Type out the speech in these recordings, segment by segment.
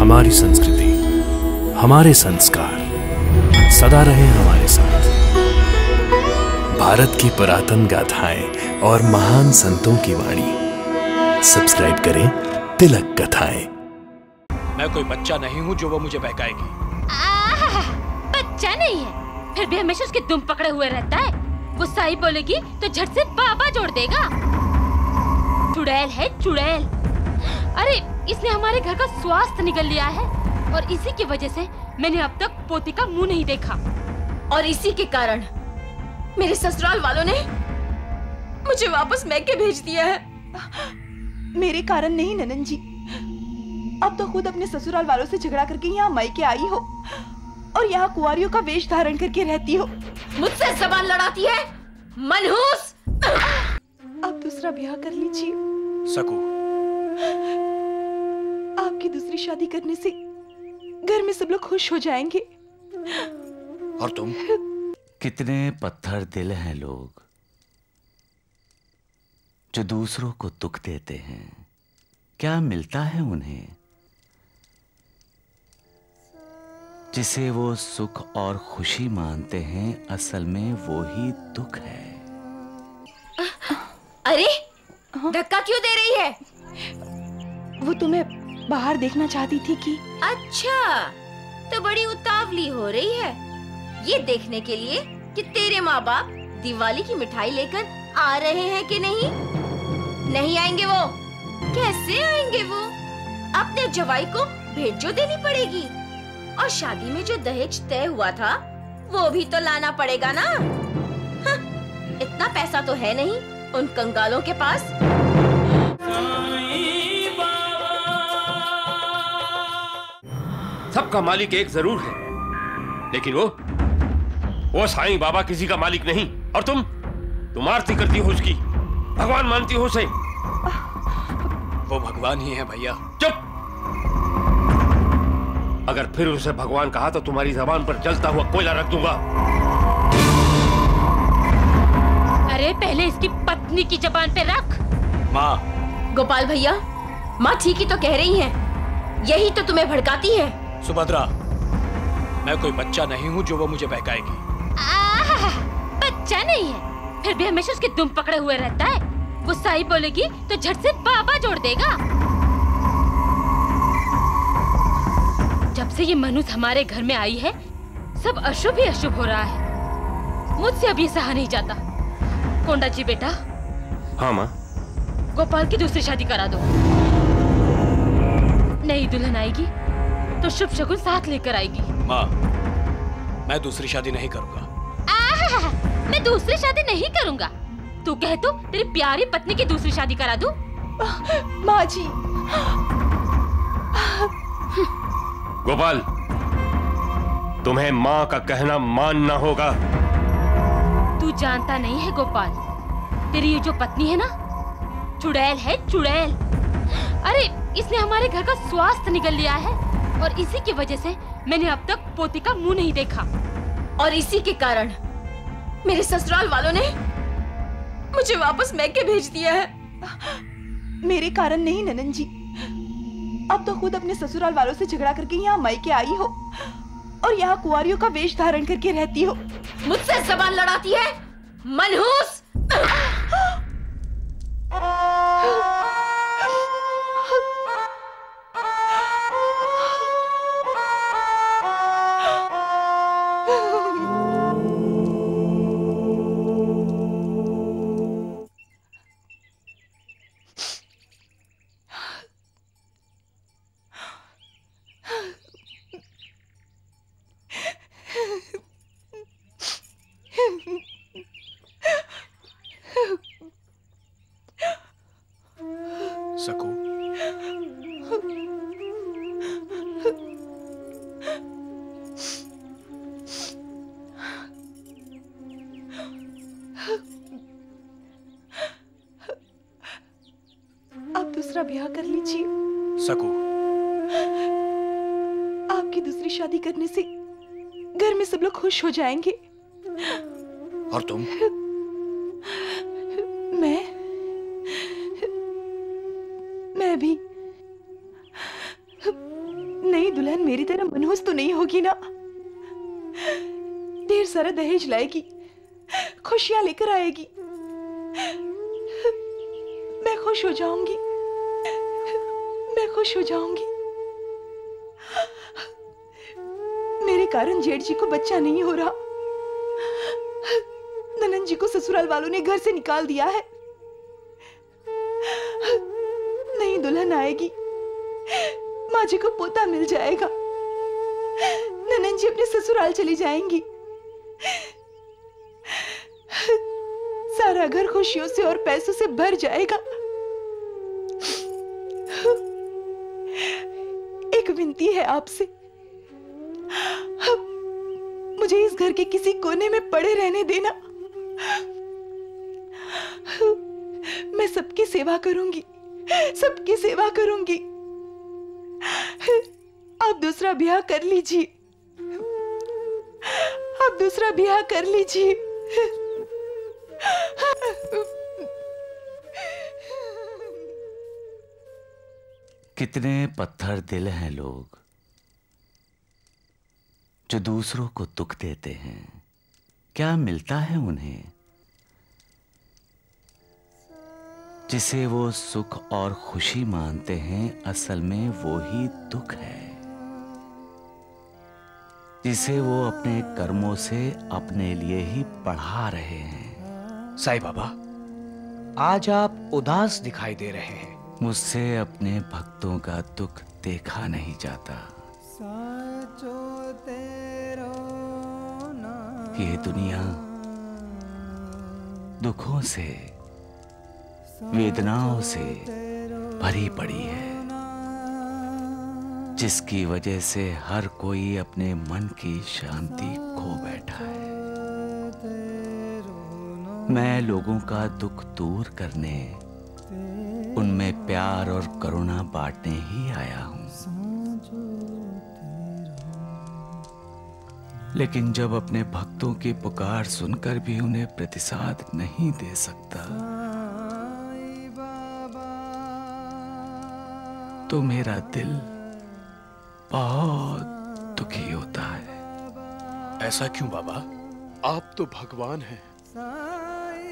हमारी संस्कृति, हमारे संस्कार सदा रहे हमारे साथ। भारत की पुरातन गाथाएं और महान संतों की वाणी। सब्सक्राइब करें तिलक कथाएं। मैं कोई बच्चा नहीं हूँ जो वो मुझे बहकाएगी। बच्चा नहीं है, फिर भी हमेशा उसके दुम पकड़े हुए रहता है। वो सही बोलेगी तो झट से बाबा जोड़ देगा। चुड़ैल है चुड़ैल। अरे इसने हमारे घर का स्वास्थ्य निगल लिया है और इसी की वजह से मैंने अब तक पोती का मुंह नहीं देखा। और इसी के कारण मेरे ससुराल वालों ने मुझे वापस मैके भेज दिया है। मेरे कारण नहीं ननन जी, अब तो खुद अपने ससुराल वालों से झगड़ा करके यहाँ मैके आई हो और यहाँ कुंवारियों का वेश धारण करके रहती हो। मुझसे जबान लड़ाती है मनहूस। अब दूसरा ब्याह कर लीजिए। सकू, आपकी दूसरी शादी करने से घर में सब लोग खुश हो जाएंगे। और तुम? कितने पत्थर दिल हैं लोग जो दूसरों को दुख देते हैं। क्या मिलता है उन्हें? जिसे वो सुख और खुशी मानते हैं, असल में वो ही दुख है। अरे धक्का क्यों दे रही है? वो तुम्हें बाहर देखना चाहती थी कि? अच्छा, तो बड़ी उतावली हो रही है ये देखने के लिए कि तेरे माँ बाप दिवाली की मिठाई लेकर आ रहे हैं कि नहीं। नहीं आएंगे वो। कैसे आएंगे वो? अपने जवाई को भेंट जो देनी पड़ेगी और शादी में जो दहेज तय हुआ था वो भी तो लाना पड़ेगा ना। हाँ, इतना पैसा तो है नहीं उन कंगालों के पास। सबका मालिक एक जरूर है, लेकिन वो साईं बाबा किसी का मालिक नहीं। और तुम आरती करती हो उसकी, भगवान मानती हो उसे। वो भगवान ही है भैया। चुप! अगर फिर उसे भगवान कहा तो तुम्हारी जबान पर जलता हुआ कोयला रख दूंगा। अरे पहले इसकी पत्नी की जबान पे रख। माँ। गोपाल भैया, माँ ठीक ही तो कह रही हैं। यही तो तुम्हें भड़काती है। सुभद्रा, मैं कोई बच्चा नहीं हूँ जो वो मुझे बहकाएगी। बच्चा नहीं है, फिर भी हमेशा उसके दुम पकड़े हुए रहता है। वो सही बोलेगी तो झट से बाबा जोड़ देगा। जब से ये मनुष्य हमारे घर में आई है, सब अशुभ ही अशुभ हो रहा है। मुझसे अब ये सहा नहीं जाता। कोंडा जी बेटा। हाँ माँ। गोपाल की दूसरी शादी करा दो। नई दुल्हन आएगी तो शुभ शगुन साथ लेकर आएगी। माँ, मैं दूसरी शादी नहीं करूँगा। मैं दूसरी शादी नहीं करूँगा। तू कहे तो तेरी प्यारी पत्नी की दूसरी शादी करा दूं। माँ जी। गोपाल, तुम्हें माँ का कहना मानना होगा। तू जानता नहीं है गोपाल, तेरी ये जो पत्नी है ना, चुड़ैल है चुड़ैल। अरे इसने हमारे घर का स्वास्थ्य निगल लिया है और इसी की वजह से मैंने अब तक पोती का मुंह नहीं देखा। और इसी के कारण मेरे ससुराल वालों ने मुझे वापस मैके भेज दिया है। मेरे कारण नहीं ननन जी, अब तो खुद अपने ससुराल वालों से झगड़ा करके यहाँ मैके आई हो और यहाँ कुंवारियों का वेश धारण करके रहती हो। मुझसे जबान लड़ाती है मनहूस। सकू, आप दूसरा ब्याह कर लीजिए। सकू, आपकी दूसरी शादी करने से घर में सब लोग खुश हो जाएंगे। और तुम? मैं भी दुल्हन मेरी तरह मनहूस तो नहीं होगी ना? ढेर सारा दहेज लाएगी, खुशियां लेकर आएगी, मैं खुश हो जाऊंगी, मैं खुश हो जाऊंगी। मेरे कारण जेठ जी को बच्चा नहीं हो रहा। ननन जी को ससुराल वालों ने घर से निकाल दिया है। नई दुल्हन आएगी, माँ जी को पोता मिल जाएगा, ननन जी अपने ससुराल चली जाएंगी, सारा घर खुशियों से और पैसों से भर जाएगा। एक विनती है आपसे, मुझे इस घर के किसी कोने में पड़े रहने देना। मैं सबकी सेवा करूंगी, सबकी सेवा करूंगी। आप दूसरा ब्याह कर लीजिए, आप दूसरा ब्याह कर लीजिए। कितने पत्थर दिल हैं लोग जो दूसरों को दुख देते हैं। क्या मिलता है उन्हें जिसे वो सुख और खुशी मानते हैं, असल में वो ही दुख है जिसे वो अपने कर्मों से अपने लिए ही बढ़ा रहे हैं। साईं बाबा, आज आप उदास दिखाई दे रहे हैं। मुझसे अपने भक्तों का दुख देखा नहीं जाता। ये दुनिया दुखों से, वेदनाओं से भरी पड़ी है, जिसकी वजह से हर कोई अपने मन की शांति खो बैठा है। मैं लोगों का दुख दूर करने, उनमें प्यार और करुणा बांटने ही आया हूं। लेकिन जब अपने भक्तों की पुकार सुनकर भी उन्हें प्रतिसाद नहीं दे सकता, तो मेरा दिल बहुत दुखी होता है। ऐसा क्यों बाबा? आप तो भगवान हैं।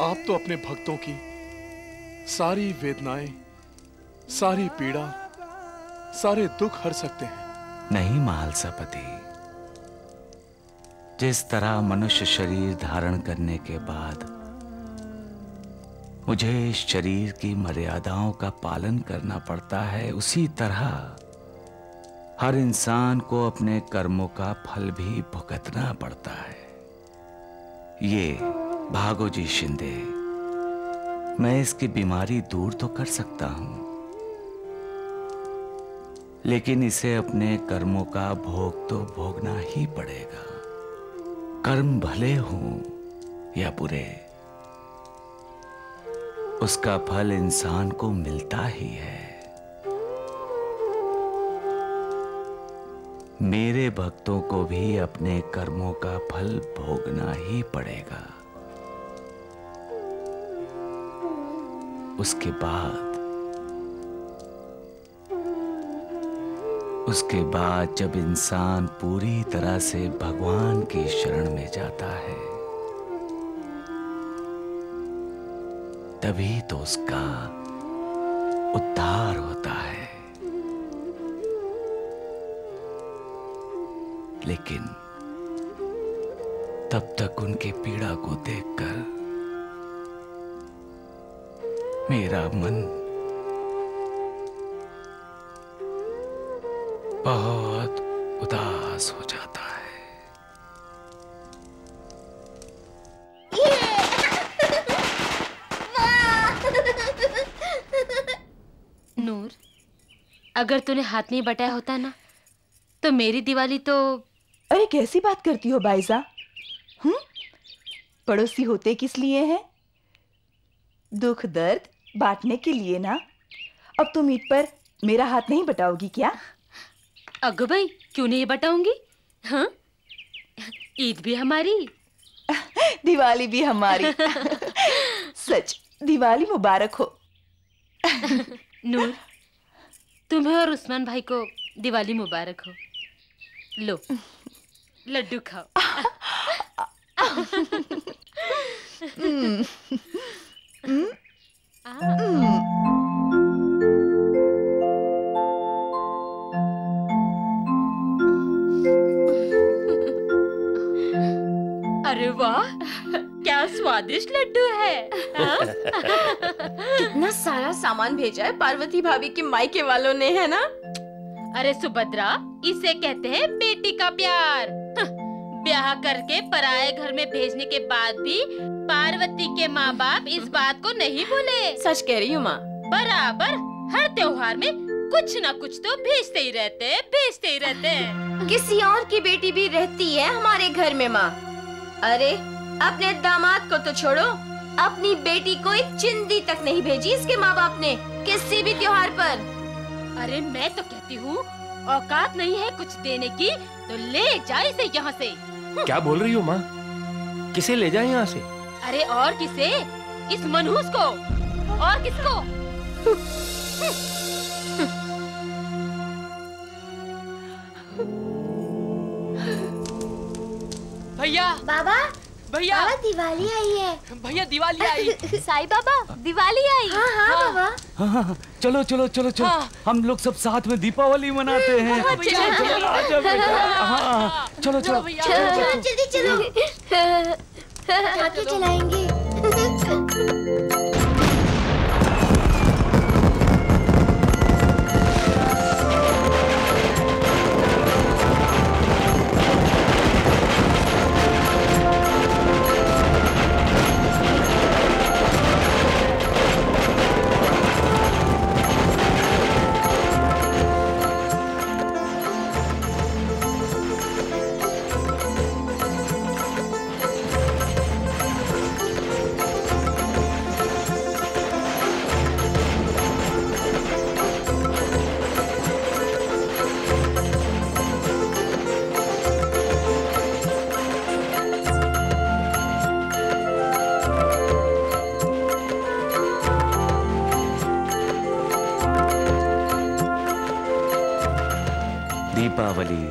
आप तो अपने भक्तों की सारी वेदनाएं, सारी पीड़ा, सारे दुख हर सकते हैं। नहीं महालसापति, जिस तरह मनुष्य शरीर धारण करने के बाद मुझे इस शरीर की मर्यादाओं का पालन करना पड़ता है, उसी तरह हर इंसान को अपने कर्मों का फल भी भुगतना पड़ता है। ये भागो जी शिंदे, मैं इसकी बीमारी दूर तो कर सकता हूं, लेकिन इसे अपने कर्मों का भोग तो भोगना ही पड़ेगा। कर्म भले हों या बुरे, उसका फल इंसान को मिलता ही है। मेरे भक्तों को भी अपने कर्मों का फल भोगना ही पड़ेगा। उसके बाद जब इंसान पूरी तरह से भगवान की शरण में जाता है, तभी तो उसका उद्धार होता है। लेकिन तब तक उनकी पीड़ा को देखकर मेरा मन बहुत उदास हो जाता है। नूर, अगर तूने हाथ नहीं बटाया होता ना, तो मेरी दिवाली तो... अरे कैसी बात करती हो बाइजा? पड़ोसी होते किस लिए हैं? दुख दर्द बांटने के लिए ना। अब तुम ईद पर मेरा हाथ नहीं बटाओगी क्या? अगो भाई, क्यों नहीं बटाऊंगी? हाँ, ईद भी हमारी, दिवाली भी हमारी। सच, दिवाली मुबारक हो। नूर, तुम्हें और उस्मान भाई को दिवाली मुबारक हो। लो लड्डू खाओ। अरे वाह, क्या स्वादिष्ट लड्डू है। कितना सारा सामान भेजा है पार्वती भाभी के मायके वालों ने, है ना? अरे सुभद्रा, इसे कहते हैं बेटी का प्यार। ब्याह करके पराये घर में भेजने के बाद भी पार्वती के माँ बाप इस बात को नहीं भूले। सच कह रही हूँ माँ। बराबर हर त्योहार में कुछ न कुछ तो भेजते ही रहते हैं। किसी और की बेटी भी रहती है हमारे घर में माँ। अरे अपने दामाद को तो छोड़ो, अपनी बेटी को एक चिंदी तक नहीं भेजी इसके माँ बाप ने किसी भी त्योहार पर। अरे मैं तो कहती हूँ, औकात नहीं है कुछ देने की तो ले जा इसे यहाँ से। क्या बोल रही हो माँ? किसे ले जाए यहाँ से? अरे और किसे? इस मनहूस को। और किसको? भैया बाबा, भैया बाबा दिवाली आई है। भैया दिवाली आई। साईं बाबा दिवाली आई। हाँ हाँ बाबा। हाँ, चलो चलो चलो चलो, हम लोग सब साथ में दीपावली मनाते हैं। चलो चलो आजा बेटा। हाँ चलो चलो चलो जल्दी चलो। आके चलाएंगे। दीपावली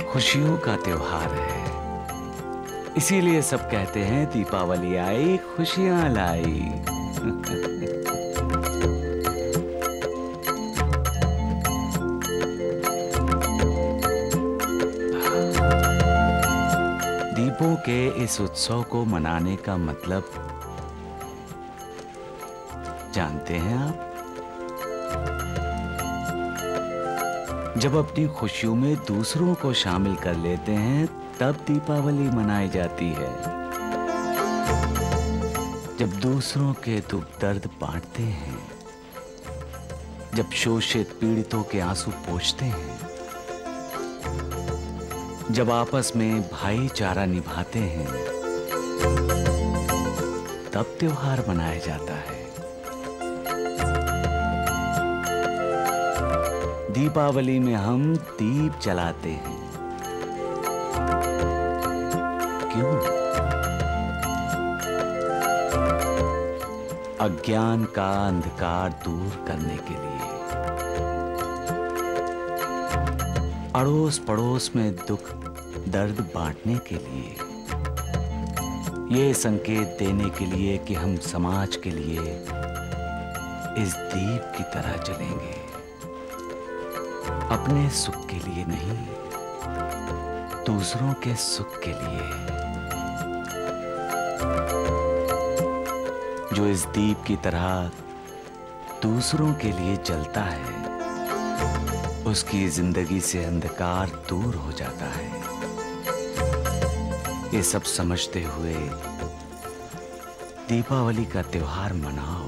खुशियों का त्योहार है, इसीलिए सब कहते हैं दीपावली आई खुशियां लाई। दीपों के इस उत्सव को मनाने का मतलब जानते हैं आप? जब अपनी खुशियों में दूसरों को शामिल कर लेते हैं तब दीपावली मनाई जाती है। जब दूसरों के दुख दर्द बांटते हैं, जब शोषित पीड़ितों के आंसू पोंछते हैं, जब आपस में भाईचारा निभाते हैं, तब त्योहार मनाया जाता है। दीपावली में हम दीप जलाते हैं। क्यों? अज्ञान का अंधकार दूर करने के लिए, अड़ोस पड़ोस में दुख दर्द बांटने के लिए, ये संकेत देने के लिए कि हम समाज के लिए इस दीप की तरह जलेंगे। अपने सुख के लिए नहीं, दूसरों के सुख के लिए। जो इस दीप की तरह दूसरों के लिए जलता है, उसकी जिंदगी से अंधकार दूर हो जाता है। ये सब समझते हुए दीपावली का त्योहार मनाओ।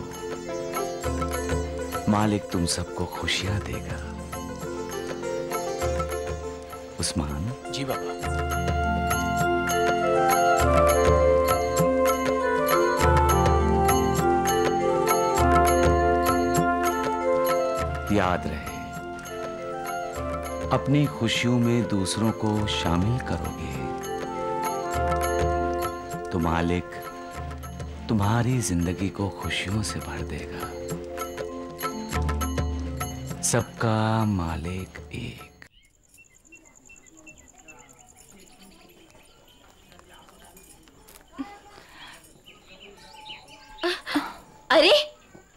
मालिक तुम सबको खुशियां देगा। उस्मान। जी बाबा। याद रहे, अपनी खुशियों में दूसरों को शामिल करोगे तो मालिक तुम्हारी जिंदगी को खुशियों से भर देगा। सबका मालिक एक।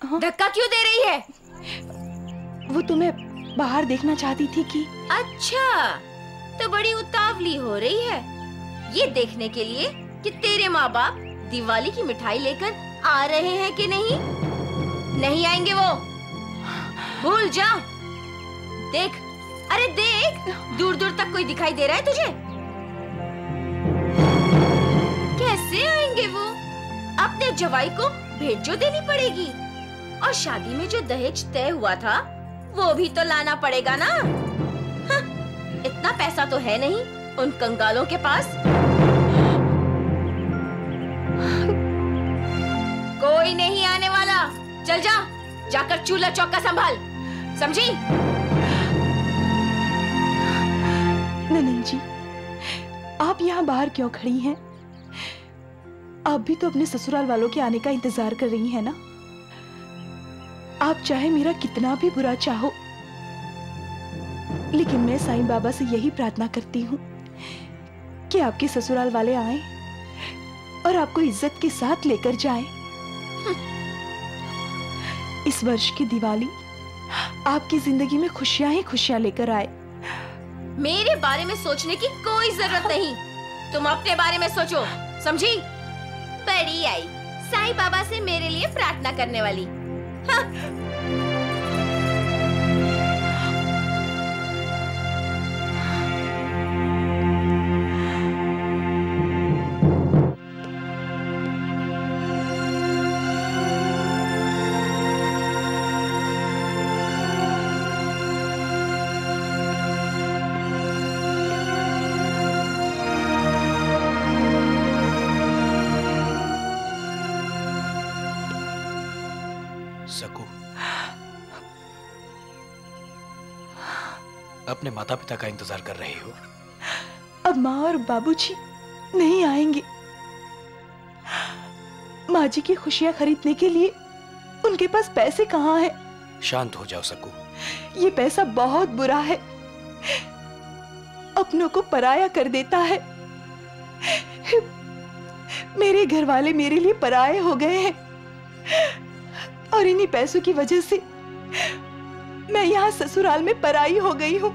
धक्का क्यों दे रही है? वो तुम्हें बाहर देखना चाहती थी कि। अच्छा, तो बड़ी उतावली हो रही है ये देखने के लिए कि तेरे माँ बाप दिवाली की मिठाई लेकर आ रहे हैं कि नहीं। नहीं आएंगे वो, भूल जा। देख, अरे देख, दूर दूर तक कोई दिखाई दे रहा है तुझे? कैसे आएंगे वो? अपने जवाई को भेंट जो देनी पड़ेगी, और शादी में जो दहेज तय हुआ था वो भी तो लाना पड़ेगा ना। हाँ, इतना पैसा तो है नहीं उन कंगालों के पास। कोई नहीं आने वाला। चल जा, जाकर चूल्हा चौका संभाल, समझी? ननन जी, आप यहाँ बाहर क्यों खड़ी हैं? आप भी तो अपने ससुराल वालों के आने का इंतजार कर रही हैं ना? आप चाहे मेरा कितना भी बुरा चाहो, लेकिन मैं साईं बाबा से यही प्रार्थना करती हूँ कि आपके ससुराल वाले आएं और आपको इज्जत के साथ लेकर जाएं। इस वर्ष की दिवाली आपकी जिंदगी में खुशियां ही खुशियां लेकर आए। मेरे बारे में सोचने की कोई जरूरत नहीं, तुम अपने बारे में सोचो, समझी? बड़ी आई साईं बाबा से मेरे लिए प्रार्थना करने वाली। हाँ। सकू, अपने माता पिता का इंतजार कर रही हो? अब माँ और बाबूजी नहीं आएंगे। माँ जी की खुशियां खरीदने के लिए उनके पास पैसे कहाँ हैं? शांत हो जाओ सकू। ये पैसा बहुत बुरा है, अपनों को पराया कर देता है। मेरे घर वाले मेरे लिए पराये हो गए हैं, और इन्हीं पैसों की वजह से मैं यहाँ ससुराल में पराई हो गई हूँ।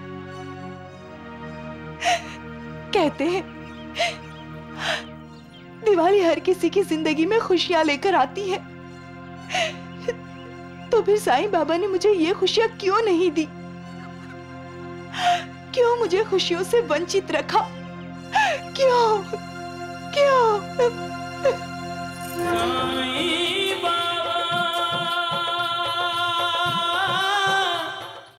कहते हैं दिवाली हर किसी की जिंदगी में खुशियां लेकर आती है, तो फिर साईं बाबा ने मुझे ये खुशियां क्यों नहीं दी? क्यों मुझे खुशियों से वंचित रखा? क्यों? क्यों?